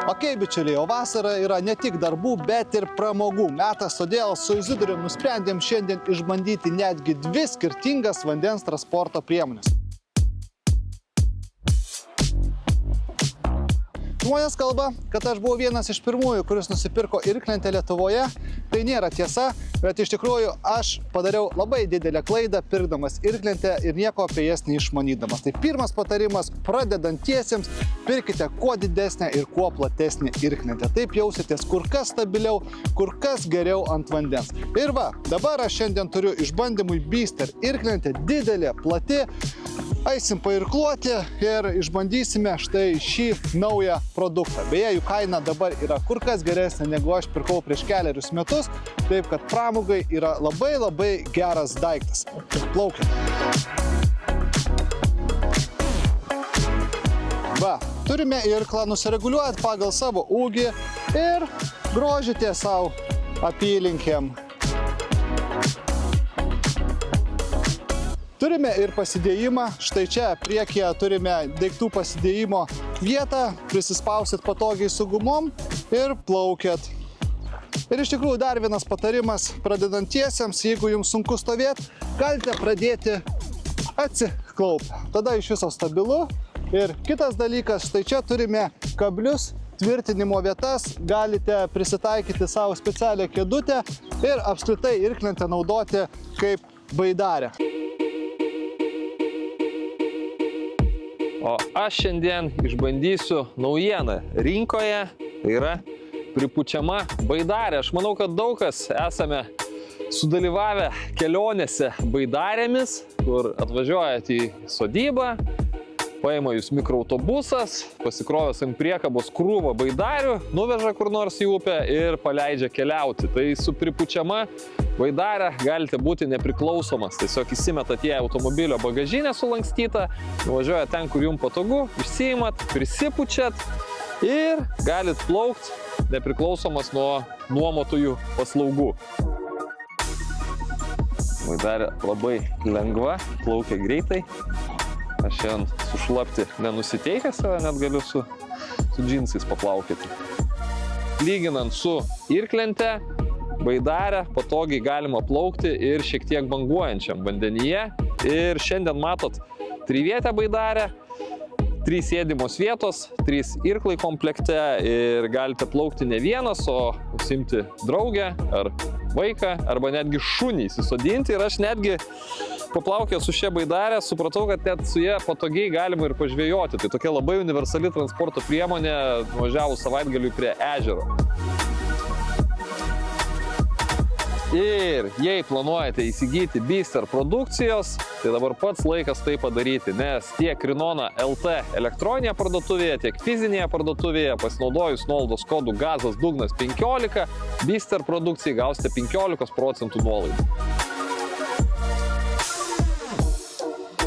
Okei, bičiuliai, o vasara yra ne tik darbų, bet ir pramogų metas, todėl su Izidorium nusprendėm šiandien išbandyti netgi 2 skirtingas vandens transporto priemonės. Žmonės kalba, kad aš buvau vienas iš pirmųjų, kuris nusipirko irklentę Lietuvoje. Tai nėra tiesa, bet iš tikrųjų aš padariau labai didelę klaidą pirkdamas irklentę ir nieko apie jas neišmanydamas. Tai pirmas patarimas pradedantiesiems: pirkite kuo didesnę ir kuo platesnę irklentę. Taip jausitės kur kas stabiliau, kur kas geriau ant vandens. Ir va, dabar aš šiandien turiu išbandymui Beaster irklentę, didelė, plati. Eisim pairkluoti ir išbandysime štai šį naują produktą. Beje, jų kaina dabar yra kur kas geresnė, negu aš pirkau prieš kelerius metus, taip kad pramogai yra labai geras daiktas. Plaukiam. Va, turime irklą, nusireguliuojat pagal savo ūgį ir grožitės savo apylinkėm. Turime ir pasidėjimą, štai čia priekyje turime daiktų pasidėjimo vietą, prisispausit patogiai su gumom ir plaukiat. Ir iš tikrųjų dar vienas patarimas pradedantiesiems: jeigu jums sunku stovėti, galite pradėti atsiklaupę. Tada iš viso stabilu. Ir kitas dalykas, štai čia turime kablius, tvirtinimo vietas, galite prisitaikyti savo specialią kėdutę ir apskritai irklentę naudoti kaip baidarę. O aš šiandien išbandysiu naujieną rinkoje, tai yra pripučiama baidarė. Aš manau, kad daug kas esame sudalyvavę kelionėse baidarėmis, kur atvažiuojat į sodybą, paima jūs mikroautobusas, pasikrovęs ant priekabos krūvą baidarių, nuveža kur nors į upę ir paleidžia keliauti. Tai su pripučiama baidarė galite būti nepriklausomas. Tiesiog įsimetat į automobilio bagažinę sulankstytą, nuvažiuojat ten, kur jums patogu, išsiimat, prisipučiat ir galit plaukti nepriklausomas nuo nuomotojų paslaugų. Baidarė labai lengva, plaukia greitai. Aš šiandien sušlapti nenusiteikęs, net galiu su džinsais paplaukėti. Lyginant su irklente, baidarę patogiai galima plaukti ir šiek tiek banguojančiam vandenyje. Ir šiandien matot trivietę baidarę, 3 sėdimos vietos, 3 irklai komplekte ir galite plaukti ne vienas, o užsiimti draugę ar vaiką arba netgi šunį įsisodinti. Ir aš netgi paplaukęs su šia baidarė supratau, kad net su ja patogiai galima ir pažvejoti. Tai tokia labai universali transporto priemonė nuvažiavus savaitgaliui prie ežero. Ir jei planuojate įsigyti Beaster produkcijos, tai dabar pats laikas tai padaryti, nes tiek Rinona LT elektroninėje parduotuvėje, tiek fizinėje parduotuvėje pasinaudojus nuolaidos kodu GAZAS Dugnas 15, Beaster produkcijai gausite 15% nuolaidą.